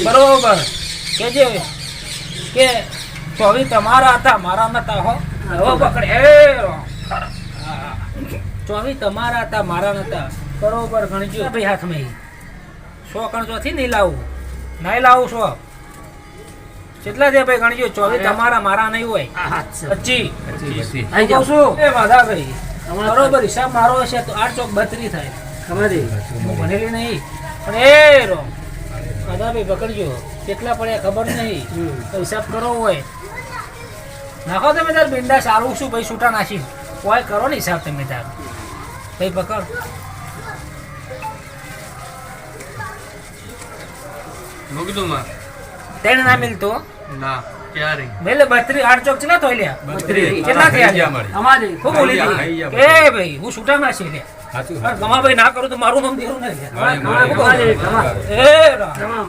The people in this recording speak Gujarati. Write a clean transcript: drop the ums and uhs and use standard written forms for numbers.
બરોબર કેજે કે 24 તમારા હતા મારા નતા હો હવે પકડે 24 તમારા હતા મારા નતા બરોબર ગણજો ભાઈ હાથમાં 100 કણ ચોથી નહીં લાવું કેટલા છે ભાઈ ગણજો 24 તમારા મારા નહીં હોય 25 કહું છું એ વાધા ભાઈ બરોબર હિસાબ મારો હશે તો 8 ચોક 32 થાય હું ભણેલી નહીં પણ એ રો વાધા ભાઈ પકડજો કેટલા પડ્યા ખબર નહીં તો હિસાબ કરો હોય નાખો તમે તાર બિંદા સારું શું ભાઈ છૂટા નાખી કોઈ કરો ને હિસાબ તમે તાર ભાઈ પકડ તેણે ના મિલતો ના ક્યારે મેલે 32 8 ચોક ચલા થોઈ લ્યા 32 કેટલા થયા અમારે ખૂબ બોલી દી એ ભાઈ હું છૂટા નાખી લે ગમા ભાઈ ના કરું તો મારું નામ દેરું નહીં એ રામ